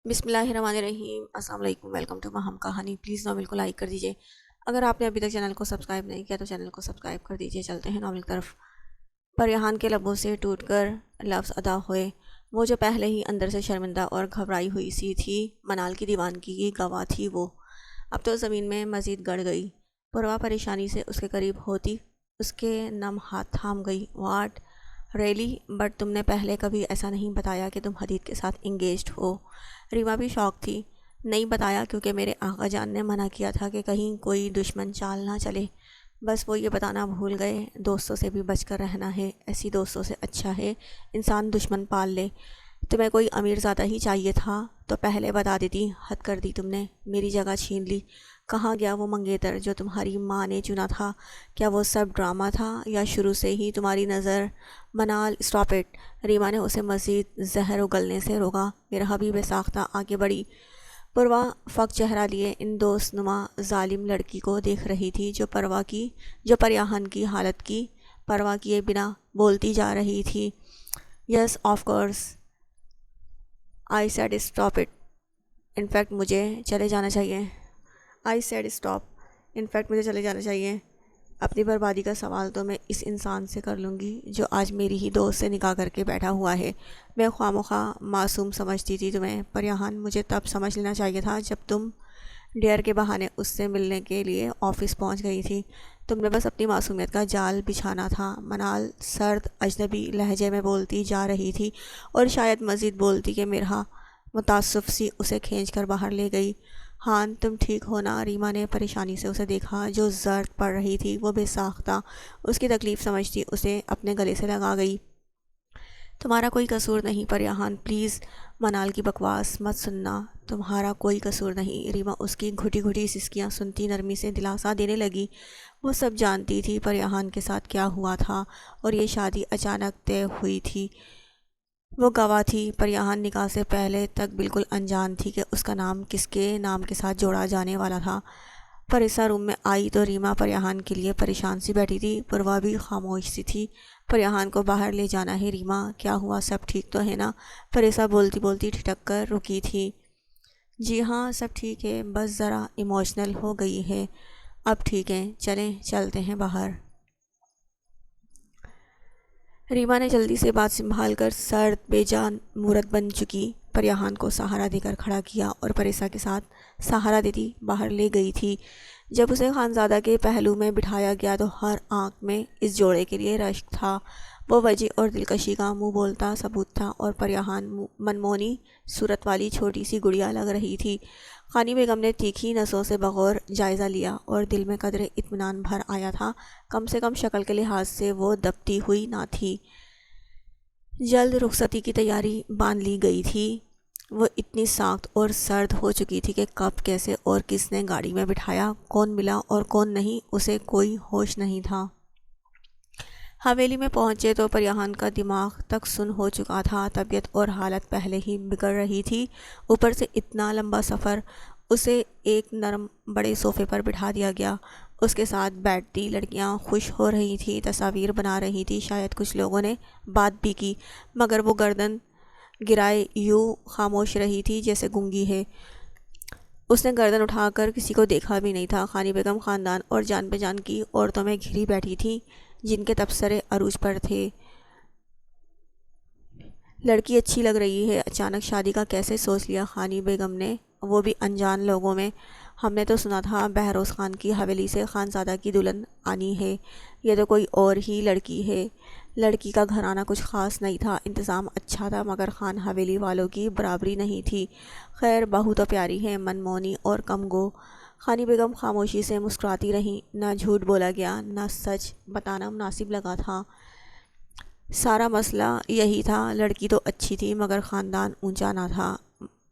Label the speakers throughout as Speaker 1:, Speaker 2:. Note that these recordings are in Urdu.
Speaker 1: بسم اللہ الرحمن الرحیم۔ السلام علیکم، ویلکم ٹو مہم کہانی۔ پلیز ناول کو لائک کر دیجیے اگر آپ نے ابھی تک چینل کو سبسکرائب نہیں کیا تو چینل کو سبسکرائب کر دیجیے۔ چلتے ہیں ناول کی طرف۔ پریحان کے لبوں سے ٹوٹ کر لفظ ادا ہوئے، وہ جو پہلے ہی اندر سے شرمندہ اور گھبرائی ہوئی سی تھی۔ منال کی دیوانگی کی گواہ تھی وہ، اب تو زمین میں مزید گڑ گئی۔ پروا پریشانی سے اس کے قریب ہوتی اس کے نم ہاتھ تھام گئی۔ What really? بٹ تم نے پہلے کبھی ایسا نہیں بتایا کہ تم حدید کے ساتھ انگیجڈ ہو۔ ریما بھی شوق تھی۔ نہیں بتایا کیونکہ میرے آقا جان نے منع کیا تھا کہ کہیں کوئی دشمن چال نہ چلے۔ بس وہ یہ بتانا بھول گئے۔ دوستوں سے بھی بچ کر رہنا ہے، ایسی دوستوں سے اچھا ہے انسان دشمن پال لے۔ تمہیں کوئی امیر زادہ ہی چاہیے تھا تو پہلے بتا دیتی۔ حد کر دی تم نے، میری جگہ چھین لی۔ کہاں گیا وہ منگیتر جو تمہاری ماں نے چنا تھا؟ کیا وہ سب ڈرامہ تھا یا شروع سے ہی تمہاری نظر؟ منال اسٹاپ اٹ! ریما نے اسے مزید زہر اگلنے سے روکا۔ میرا حبیب ساختہ آگے بڑھی۔ پروا فق چہرہ لیے ان دوست نما ظالم لڑکی کو دیکھ رہی تھی جو پریحان کی حالت کی پرواہ کیے بنا بولتی جا رہی تھی۔ Yes of course I said stop it, in fact مجھے چلے جانا چاہیے۔ مجھے چلے جانا چاہیے۔ اپنی بربادی کا سوال تو میں اس انسان سے کر لوں گی جو آج میری ہی دوست سے نکاح کر کے بیٹھا ہوا ہے۔ میں خواہ معصوم سمجھتی تھی تمہیں پریحان، مجھے تب سمجھ لینا چاہیے تھا جب تم ڈیئر کے بہانے اس سے ملنے کے لیے آفس پہنچ گئی تھی۔ تم نے بس اپنی معصومیت کا جال بچھانا تھا۔ منال سرد اجنبی لہجے میں بولتی جا رہی تھی اور شاید مزید بولتی کہ میرا متاسف سی اسے کھینچ کر باہر لے گئی۔ ہاں تم ٹھیک ہو نا؟ ریما نے پریشانی سے اسے دیکھا جو زرد پڑ رہی تھی۔ وہ بے ساختہ اس کی تکلیف سمجھتی اسے اپنے گلے سے لگا گئی۔ تمہارا کوئی قصور نہیں پریحان، پلیز منال کی بکواس مت سننا۔ تمہارا کوئی قصور نہیں۔ ریما اس کی گھٹی گھٹی سسکیاں سنتی نرمی سے دلاسا دینے لگی۔ وہ سب جانتی تھی پریحان کے ساتھ کیا ہوا تھا اور یہ شادی اچانک طے ہوئی تھی۔ وہ گواہ تھی۔ پریحان نکاح سے پہلے تک بالکل انجان تھی کہ اس کا نام کس کے نام کے ساتھ جوڑا جانے والا تھا۔ فریسا روم میں آئی تو ریما پریحان کے لیے پریشان سی بیٹھی تھی۔ پروا بھی خاموش سی تھی۔ پریحان کو باہر لے جانا ہے ریما، کیا ہوا؟ سب ٹھیک تو ہے نا؟ فریسا بولتی بولتی ٹھٹک کر رکی تھی۔ جی ہاں سب ٹھیک ہے، بس ذرا ایموشنل ہو گئی ہے۔ اب ٹھیک ہے، چلیں چلتے ہیں باہر۔ ریما نے جلدی سے بات سنبھال کر سرد بے جان مورت بن چکی پریحان کو سہارا دے کر کھڑا کیا اور پریسا کے ساتھ سہارا دیتی باہر لے گئی تھی۔ جب اسے خانزادہ کے پہلو میں بٹھایا گیا تو ہر آنکھ میں اس جوڑے کے لیے رشک تھا۔ وہ وجہ اور دلکشی کا منہ بولتا ثبوت تھا اور پریحان منمونی صورت والی چھوٹی سی گڑیا لگ رہی تھی۔ خانی بیگم نے تیکھی نسوں سے بغور جائزہ لیا اور دل میں قدرے اطمینان بھر آیا تھا۔ کم سے کم شکل کے لحاظ سے وہ دبتی ہوئی نہ تھی۔ جلد رخصتی کی تیاری باندھ لی گئی تھی۔ وہ اتنی ساخت اور سرد ہو چکی تھی کہ کب کیسے اور کس نے گاڑی میں بٹھایا، کون ملا اور کون نہیں، اسے کوئی ہوش نہیں تھا۔ حویلی میں پہنچے تو پریحان کا دماغ تک سن ہو چکا تھا۔ طبیعت اور حالت پہلے ہی بگڑ رہی تھی، اوپر سے اتنا لمبا سفر۔ اسے ایک نرم بڑے صوفے پر بٹھا دیا گیا۔ اس کے ساتھ بیٹھتی لڑکیاں خوش ہو رہی تھیں، تصاویر بنا رہی تھیں، شاید کچھ لوگوں نے بات بھی کی، مگر وہ گردن گرائے یوں خاموش رہی تھی جیسے گونگی ہے۔ اس نے گردن اٹھا کر کسی کو دیکھا بھی نہیں تھا۔ خانی بیگم خاندان اور جان پہچان کی عورتوں میں گھری بیٹھی تھی جن کے تبصرے عروج پر تھے۔ لڑکی اچھی لگ رہی ہے، اچانک شادی کا کیسے سوچ لیا خانی بیگم نے، وہ بھی انجان لوگوں میں؟ ہم نے تو سنا تھا بہروز خان کی حویلی سے خانزادہ کی دلہن آنی ہے، یہ تو کوئی اور ہی لڑکی ہے۔ لڑکی کا گھرانہ کچھ خاص نہیں تھا، انتظام اچھا تھا، مگر خان حویلی والوں کی برابری نہیں تھی۔ خیر بہو تو پیاری ہے، منمونی اور کم گو۔ خانی بیگم خاموشی سے مسکراتی رہیں۔ نہ جھوٹ بولا گیا، نہ سچ بتانا مناسب لگا تھا۔ سارا مسئلہ یہی تھا، لڑکی تو اچھی تھی مگر خاندان اونچا نہ تھا۔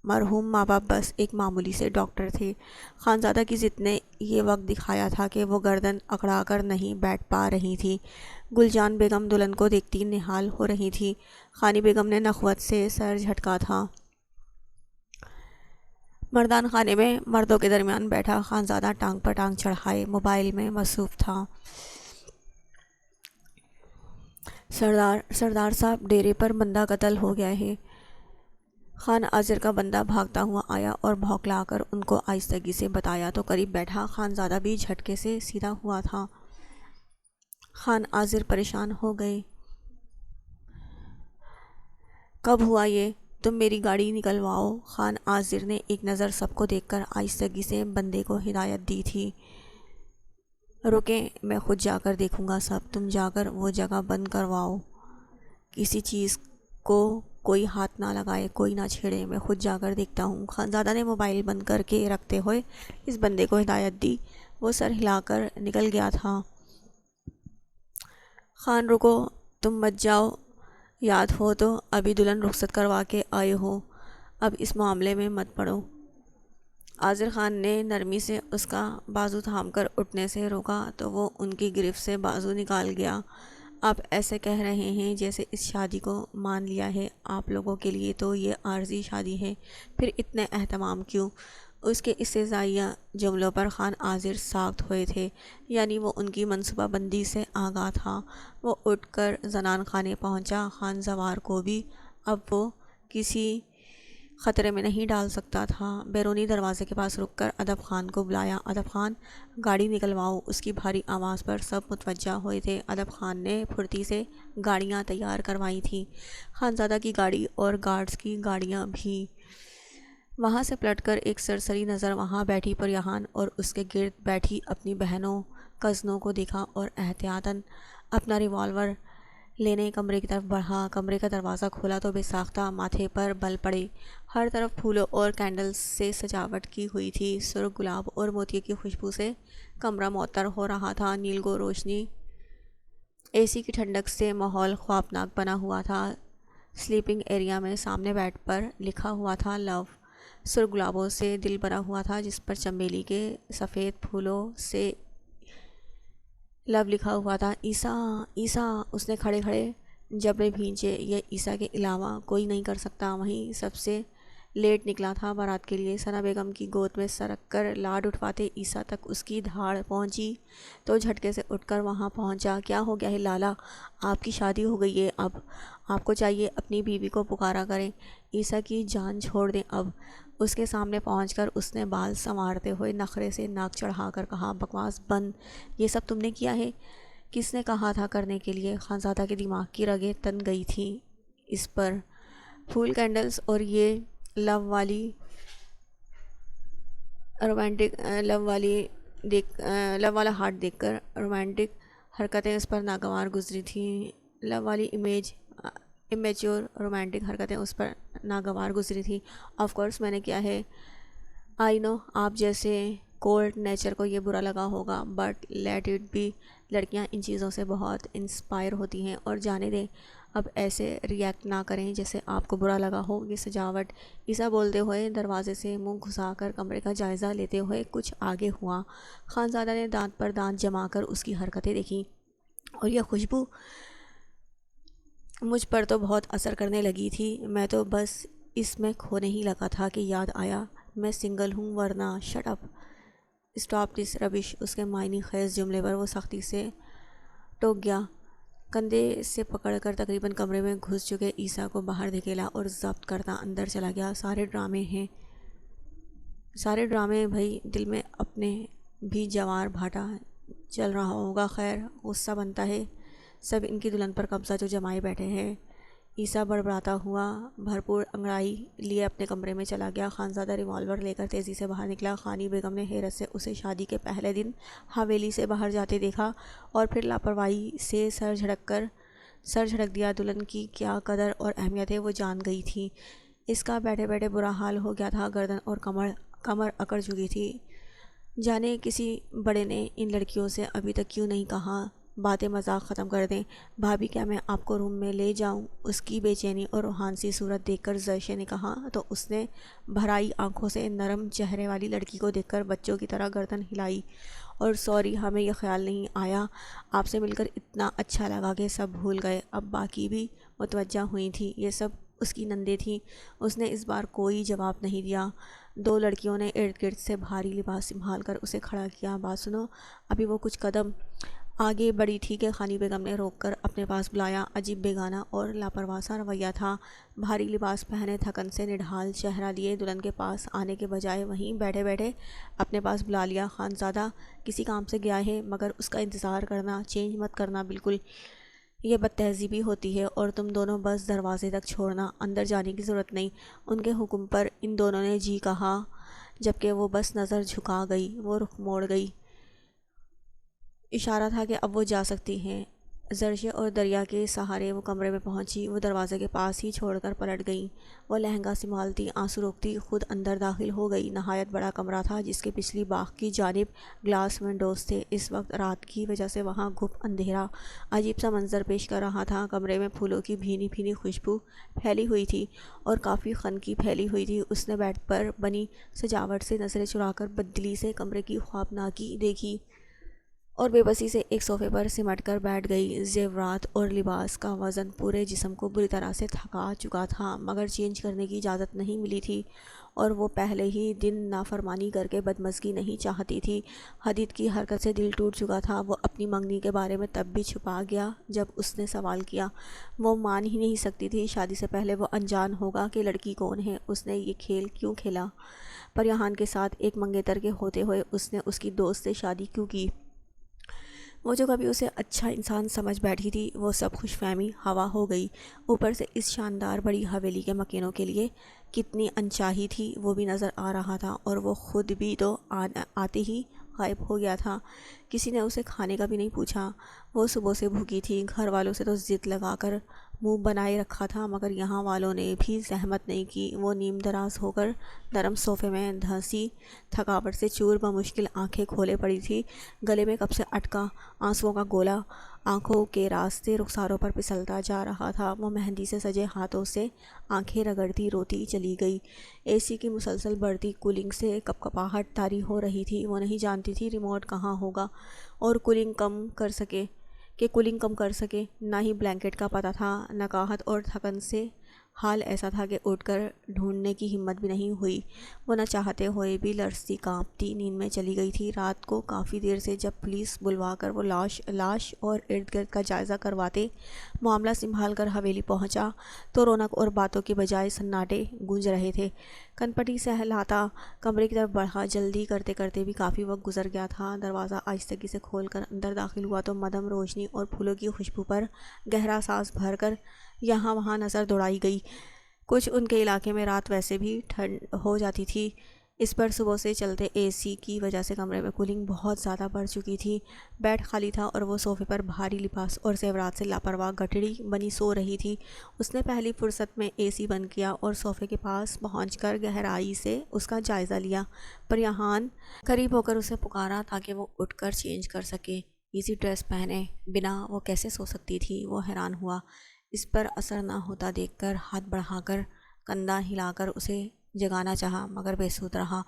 Speaker 1: مرحوم ماں باپ بس ایک معمولی سے ڈاکٹر تھے۔ خانزادہ کی ضد نے یہ وقت دکھایا تھا کہ وہ گردن اکڑا کر نہیں بیٹھ پا رہی تھی۔ گل جان بیگم دلہن کو دیکھتی نہال ہو رہی تھی۔ خانی بیگم نے نخوت سے سر جھٹکا تھا۔ مردان خانے میں مردوں کے درمیان بیٹھا خانزادہ ٹانگ پر ٹانگ چڑھائے موبائل میں مصروف تھا۔ سردار صاحب ڈیرے پر بندہ قتل ہو گیا ہے، خان عازر کا بندہ بھاگتا ہوا آیا اور بھوکلا کر ان کو آہستگی سے بتایا تو قریب بیٹھا خانزادہ بھی جھٹکے سے سیدھا ہوا تھا۔ خان عازر پریشان ہو گئے۔ کب ہوا یہ؟ تم میری گاڑی نکلواؤ۔ خان عازر نے ایک نظر سب کو دیکھ کر آہستگی سے بندے کو ہدایت دی تھی۔ رکیں، میں خود جا کر دیکھوں گا سب، تم جا کر وہ جگہ بند کرواؤ، کسی چیز کو کوئی ہاتھ نہ لگائے، کوئی نہ چھیڑے، میں خود جا کر دیکھتا ہوں۔ خانزادہ نے موبائل بند کر کے رکھتے ہوئے اس بندے کو ہدایت دی۔ وہ سر ہلا کر نکل گیا تھا۔ خان رکو، تم مت جاؤ، یاد ہو تو ابھی دلہن رخصت کروا کے آئے ہو، اب اس معاملے میں مت پڑو۔ عازر خان نے نرمی سے اس کا بازو تھام کر اٹھنے سے روکا تو وہ ان کی گرفت سے بازو نکال گیا۔ آپ ایسے کہہ رہے ہیں جیسے اس شادی کو مان لیا ہے، آپ لوگوں کے لیے تو یہ عارضی شادی ہے، پھر اتنے اہتمام کیوں؟ اس کے استہزائیہ جملوں پر خان عازر ساخت ہوئے تھے، یعنی وہ ان کی منصوبہ بندی سے آگاہ تھا۔ وہ اٹھ کر زنان خانے پہنچا۔ خان زوار کو بھی اب وہ کسی خطرے میں نہیں ڈال سکتا تھا۔ بیرونی دروازے کے پاس رک کر ادب خان کو بلایا۔ ادب خان، گاڑی نکلواؤ۔ اس کی بھاری آواز پر سب متوجہ ہوئے تھے۔ ادب خان نے پھرتی سے گاڑیاں تیار کروائی تھیں، خانزادہ کی گاڑی اور گارڈز کی گاڑیاں بھی۔ وہاں سے پلٹ کر ایک سرسری نظر وہاں بیٹھی پریہان اور اس کے گرد بیٹھی اپنی بہنوں کزنوں کو دیکھا اور احتیاطاً اپنا ریوالور لینے کمرے کی طرف بڑھا۔ کمرے کا دروازہ کھولا تو بے ساختہ ماتھے پر بل پڑے۔ ہر طرف پھولوں اور کینڈلز سے سجاوٹ کی ہوئی تھی۔ سرخ گلاب اور موتی کی خوشبو سے کمرہ معطر ہو رہا تھا۔ نیلگو روشنی، اے سی کی ٹھنڈک سے ماحول خوابناک بنا ہوا تھا۔ سلیپنگ ایریا میں سامنے بیڈ پر لکھا ہوا تھا لو۔ سرخ گلابوں سے دل بنا ہوا تھا جس پر چمیلی کے سفید پھولوں سے لو لکھا ہوا تھا۔ عیسیٰ، عیسیٰ، اس نے کھڑے کھڑے جبڑے بھینچے۔ یہ عیسیٰ کے علاوہ کوئی نہیں کر سکتا۔ وہیں سب سے لیٹ نکلا تھا بارات کے لیے۔ ثنا بیگم کی گود میں سرک کر لاڈ اٹھواتے عیسیٰ تک اس کی دھاڑ پہنچی تو جھٹکے سے اٹھ کر وہاں پہنچا۔ کیا ہو گیا ہے لالا؟ آپ کی شادی ہو گئی ہے، اب آپ کو چاہیے اپنی بیوی کو پکارا کریں، عیسیٰ کی جان چھوڑ دیں اب۔ اس کے سامنے پہنچ کر اس نے بال سنوارتے ہوئے نخرے سے ناک چڑھا کر کہا، بکواس بند، یہ سب تم نے کیا ہے؟ کس نے کہا تھا کرنے کے لیے؟ خانزادہ کے دماغ کی رگیں تن گئی تھیں اس پر۔ پھول، کینڈلز اور یہ لو والی رومانٹک لو والا ہارٹ دیکھ کر رومانٹک حرکتیں اس پر ناگوار گزری تھیں۔ لو والی امیچور رومانٹک حرکتیں اس پر ناگوار گزری تھیں۔ آف کورس میں نے کیا ہے، آئی نو آپ جیسے کولڈ نیچر کو یہ برا لگا ہوگا، بٹ لیٹ اٹ بی، لڑکیاں ان چیزوں سے بہت انسپائر ہوتی ہیں، اور جانے دیں، اب ایسے ریئیکٹ نہ کریں جیسے آپ کو برا لگا ہو۔ یہ سجاوٹ، عیسیٰ بولتے ہوئے دروازے سے منہ گھسا کر کمرے کا جائزہ لیتے ہوئے کچھ آگے ہوا۔ خانزادہ نے دانت پر دانت جما کر اس کی حرکتیں دیکھیں، اور یہ خوشبو مجھ پر تو بہت اثر کرنے لگی تھی۔ میں تو بس اس میں کھونے ہی لگا تھا کہ یاد آیا میں سنگل ہوں، ورنہ شٹ اپ، اسٹاپ دس ربش۔ اس کے معنی خیز جملے پر وہ سختی سے ٹوک گیا۔ کندھے سے پکڑ کر تقریباً کمرے میں گھس چکے عیسیٰ کو باہر دھکیلا اور ضبط کرتا اندر چلا گیا۔ سارے ڈرامے بھائی، دل میں اپنے بھی جوار بھاٹا چل رہا ہوگا، خیر غصہ بنتا ہے سب ان کی دلہن پر قبضہ جو جمائے بیٹھے ہیں۔ عیسیٰ بڑبڑاتا ہوا بھرپور انگڑائی لیے اپنے کمرے میں چلا گیا۔ خانزادہ ریوالور لے کر تیزی سے باہر نکلا۔ خانی بیگم نے حیرت سے اسے شادی کے پہلے دن حویلی سے باہر جاتے دیکھا اور پھر لاپرواہی سے سر جھٹک دیا۔ دلہن کی کیا قدر اور اہمیت ہے وہ جان گئی تھی۔ اس کا بیٹھے بیٹھے برا حال ہو گیا تھا، گردن اور کمر اکڑ چکی تھی۔ جانے کسی بڑے نے ان لڑکیوں سے ابھی تک کیوں نہیں کہا باتیں مذاق ختم کر دیں۔ بھابھی کیا میں آپ کو روم میں لے جاؤں؟ اس کی بے چینی اور روحان سی صورت دیکھ کر زرشے نے کہا تو اس نے بھرائی آنکھوں سے نرم چہرے والی لڑکی کو دیکھ کر بچوں کی طرح گردن ہلائی اور سوری، ہمیں یہ خیال نہیں آیا، آپ سے مل کر اتنا اچھا لگا کہ سب بھول گئے۔ اب باقی بھی متوجہ ہوئی تھیں، یہ سب اس کی نندیں تھیں۔ اس نے اس بار کوئی جواب نہیں دیا۔ دو لڑکیوں نے ارد گرد سے بھاری لباس سنبھال کر اسے کھڑا کیا۔ بات سنو، ابھی وہ کچھ قدم آگے بڑھی تھی کہ خانی بیگم نے روک کر اپنے پاس بلایا۔ عجیب بیگانہ اور لاپرواہ سا رویہ تھا۔ بھاری لباس پہنے، تھکن سے نڈھال چہرہ لیے دلہن کے پاس آنے کے بجائے وہیں بیٹھے بیٹھے اپنے پاس بلا لیا۔ خانزادہ کسی کام سے گیا ہے، مگر اس کا انتظار کرنا، چینج مت کرنا بالکل، یہ بد تہذیبی ہوتی ہے، اور تم دونوں بس دروازے تک چھوڑنا، اندر جانے کی ضرورت نہیں۔ ان کے حکم پر ان دونوں نے جی کہا، جبکہ وہ بس نظر جھکا گئی۔ وہ رخ موڑ گئی، اشارہ تھا کہ اب وہ جا سکتی ہیں۔ زرشے اور دریا کے سہارے وہ کمرے میں پہنچی۔ وہ دروازے کے پاس ہی چھوڑ کر پلٹ گئیں۔ وہ لہنگا سنبھالتی، آنسو روکتی خود اندر داخل ہو گئی۔ نہایت بڑا کمرہ تھا جس کے پچھلی باغ کی جانب گلاس ونڈوز تھے۔ اس وقت رات کی وجہ سے وہاں گھپ اندھیرا عجیب سا منظر پیش کر رہا تھا۔ کمرے میں پھولوں کی بھینی بھینی خوشبو پھیلی ہوئی تھی اور کافی خنکی پھیلی ہوئی تھی۔ اس نے بیڈ پر بنی سجاوٹ سے نظریں چرا کر بددلی سے کمرے کی خوابناکی دیکھی اور بے بسی سے ایک صوفے پر سمٹ کر بیٹھ گئی۔ زیورات اور لباس کا وزن پورے جسم کو بری طرح سے تھکا چکا تھا، مگر چینج کرنے کی اجازت نہیں ملی تھی، اور وہ پہلے ہی دن نافرمانی کر کے بدمزگی نہیں چاہتی تھی۔ حدید کی حرکت سے دل ٹوٹ چکا تھا۔ وہ اپنی منگنی کے بارے میں تب بھی چھپا گیا جب اس نے سوال کیا۔ وہ مان ہی نہیں سکتی تھی شادی سے پہلے وہ انجان ہوگا کہ لڑکی کون ہے۔ اس نے یہ کھیل کیوں کھیلا؟ پریہان کے ساتھ ایک منگیتر کے ہوتے ہوئے اس نے اس کی دوست سے شادی کیوں کی؟ وہ جو کبھی اسے اچھا انسان سمجھ بیٹھی تھی، وہ سب خوش فہمی ہوا ہو گئی۔ اوپر سے اس شاندار بڑی حویلی کے مکینوں کے لیے کتنی انچاہی تھی وہ بھی نظر آ رہا تھا، اور وہ خود بھی تو آتے ہی غائب ہو گیا تھا۔ کسی نے اسے کھانے کا بھی نہیں پوچھا۔ وہ صبح سے بھوکی تھی۔ گھر والوں سے تو ضد لگا کر منہ بنائے رکھا تھا، مگر یہاں والوں نے بھی زحمت نہیں کی۔ وہ نیم دراز ہو کر نرم صوفے میں دھنسی تھکاوٹ سے چور بمشکل آنکھیں کھولے پڑی تھی۔ گلے میں کب سے اٹکا آنسوؤں کا گولا آنکھوں کے راستے رخساروں پر پھسلتا جا رہا تھا۔ وہ مہندی سے سجے ہاتھوں سے آنکھیں رگڑتی روتی چلی گئی۔ اے سی کی مسلسل بڑھتی کولنگ سے کپکپاہٹ طاری ہو رہی تھی۔ وہ نہیں جانتی تھی ریموٹ کہاں ہوگا اور کولنگ کم کر سکے، نہ ہی بلینکٹ کا پتہ تھا۔ نکاہت اور تھکن سے حال ایسا تھا کہ اٹھ کر ڈھونڈنے کی ہمت بھی نہیں ہوئی۔ وہ نہ چاہتے ہوئے بھی لرزتی کانپتی نیند میں چلی گئی تھی۔ رات کو کافی دیر سے جب پولیس بلوا کر وہ لاش اور ارد گرد کا جائزہ کرواتے معاملہ سنبھال کر حویلی پہنچا تو رونق اور باتوں کے بجائے سناٹے گونج رہے تھے۔ کنپٹی سہلاتا کمرے کی طرف بڑھا۔ جلدی کرتے کرتے بھی کافی وقت گزر گیا تھا۔ دروازہ آہستگی سے کھول کر اندر داخل ہوا تو مدھم روشنی اور پھولوں کی خوشبو پر گہرا سانس بھر کر یہاں وہاں نظر دوڑائی گئی۔ کچھ ان کے علاقے میں رات ویسے بھی ٹھنڈ ہو جاتی تھی، اس پر صبح سے چلتے اے سی کی وجہ سے کمرے میں کولنگ بہت زیادہ بڑھ چکی تھی۔ بیڈ خالی تھا اور وہ صوفے پر بھاری لباس اور زیورات سے لاپرواہ گٹھڑی بنی سو رہی تھی۔ اس نے پہلی فرصت میں اے سی بند کیا اور صوفے کے پاس پہنچ کر گہرائی سے اس کا جائزہ لیا۔ پریہان قریب ہو کر اسے پکارا تاکہ وہ اٹھ کر چینج کر سکے۔ ایزی ڈریس پہنے بنا وہ کیسے سو سکتی تھی؟ وہ حیران ہوا۔ اس پر اثر نہ ہوتا دیکھ کر ہاتھ بڑھا کر کندھا ہلا کر اسے جگانا چاہا، مگر بے سود رہا۔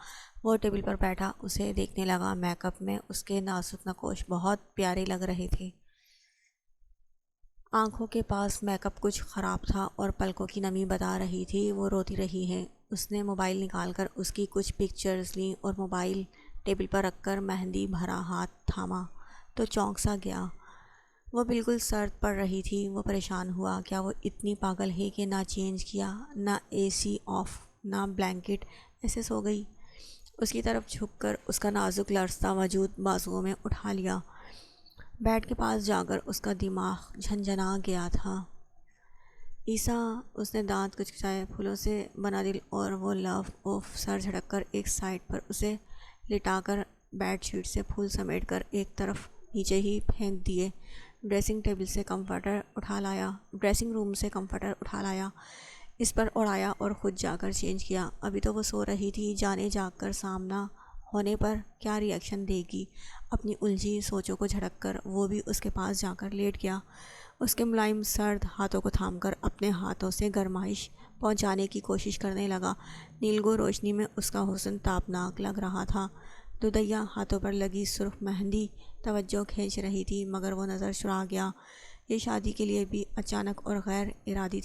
Speaker 1: وہ ٹیبل پر بیٹھا اسے دیکھنے لگا۔ میک اپ میں اس کے نازک نقوش بہت پیارے لگ رہے تھے۔ آنکھوں کے پاس میک اپ کچھ خراب تھا اور پلکوں کی نمی بتا رہی تھی وہ روتی رہی ہے۔ اس نے موبائل نکال کر اس کی کچھ پکچرز لیں اور موبائل ٹیبل پر رکھ کر مہندی بھرا ہاتھ تھاما تو چونک سا گیا۔ وہ بالکل سرد پڑ رہی تھی۔ وہ پریشان ہوا، کیا وہ اتنی پاگل ہے کہ نہ چینج کیا، نہ اے سی آف، نہ بلینکٹ، ایسے سو گئی؟ اس کی طرف جھک کر اس کا نازک لرزتا وجود بازوؤں میں اٹھا لیا۔ بیڈ کے پاس جا کر اس کا دماغ جھنجھنا گیا تھا۔ عیسیٰ، اس نے دانت کچکچائے، پھولوں سے بنا دل، اور وہ لو اوف سر جھٹک کر ایک سائڈ پر اسے لٹا کر بیڈ شیٹ سے پھول سمیٹ کر ایک طرف نیچے ہی پھینک دیے۔ ڈریسنگ روم سے کمفرٹر اٹھا لایا، اس پر اڑایا اور خود جا کر چینج کیا۔ ابھی تو وہ سو رہی تھی، جانے جاگ کر سامنا ہونے پر کیا ری ایکشن دے گی؟ اپنی الجھی سوچوں کو جھٹک کر وہ بھی اس کے پاس جا کر لیٹ گیا۔ اس کے ملائم سرد ہاتھوں کو تھام کر اپنے ہاتھوں سے گرمائش پہنچانے کی کوشش کرنے لگا۔ نیلگو روشنی میں اس کا حسن تابناک لگ رہا تھا۔ دودیا ہاتھوں پر لگی سرخ مہندی توجہ کھینچ رہی تھی، مگر وہ نظر چرا گیا۔ یہ شادی کے لیے بھی اچانک اور غیر ارادی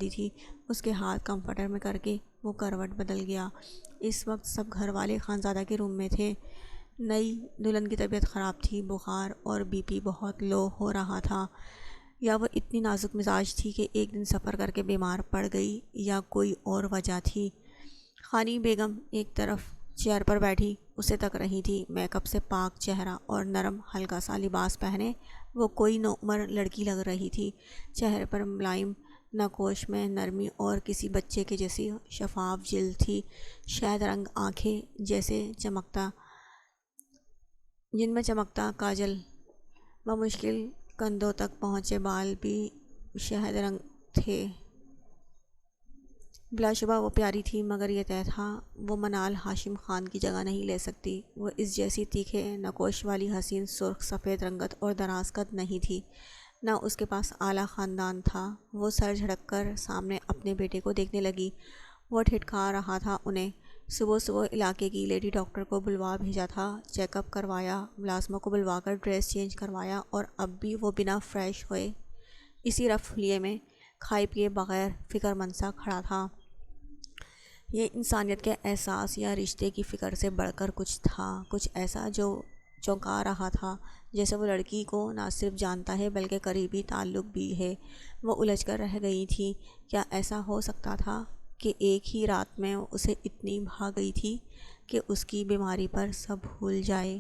Speaker 1: تھی۔ اس کے ہاتھ کمفرٹر میں کر کے وہ کروٹ بدل گیا۔ اس وقت سب گھر والے خانزادہ کے روم میں تھے۔ نئی دلہن کی طبیعت خراب تھی، بخار اور بی پی بہت لو ہو رہا تھا، یا وہ اتنی نازک مزاج تھی کہ ایک دن سفر کر کے بیمار پڑ گئی، یا کوئی اور وجہ تھی۔ خانی بیگم ایک طرف چیئر پر بیٹھی اسے تک رہی تھی، میک اپ سے پاک چہرہ اور نرم ہلکا سا لباس پہنے وہ کوئی نوعمر لڑکی لگ رہی تھی۔ چہرے پر ملائم نقوش میں نرمی اور کسی بچے کے جیسی شفاف جلد تھی، شہد رنگ آنکھیں جن میں چمکتا کاجل، بمشکل کندھوں تک پہنچے بال بھی شہد رنگ تھے۔ بلا شبہ وہ پیاری تھی، مگر یہ طے تھا وہ منال ہاشم خان کی جگہ نہیں لے سکتی۔ وہ اس جیسی تیکھے نقوش والی حسین سرخ سفید رنگت اور دراز قد نہیں تھی، نہ اس کے پاس اعلیٰ خاندان تھا۔ وہ سر جھٹک کر سامنے اپنے بیٹے کو دیکھنے لگی۔ وہ ٹھٹکا رہا تھا انہیں۔ صبح صبح علاقے کی لیڈی ڈاکٹر کو بلوا بھیجا تھا، چیک اپ کروایا، ملازموں کو بلوا کر ڈریس چینج کروایا، اور اب بھی وہ بنا فریش ہوئے اسی رف لیے میں کھائے پیے بغیر فکر مند سا کھڑا تھا۔ یہ انسانیت کے احساس یا رشتے کی فکر سے بڑھ کر کچھ تھا، کچھ ایسا جو چونکا رہا تھا، جیسے وہ لڑکی کو نہ صرف جانتا ہے بلکہ قریبی تعلق بھی ہے۔ وہ الجھ کر رہ گئی تھی، کیا ایسا ہو سکتا تھا کہ ایک ہی رات میں اسے اتنی بھا گئی تھی کہ اس کی بیماری پر سب بھول جائے؟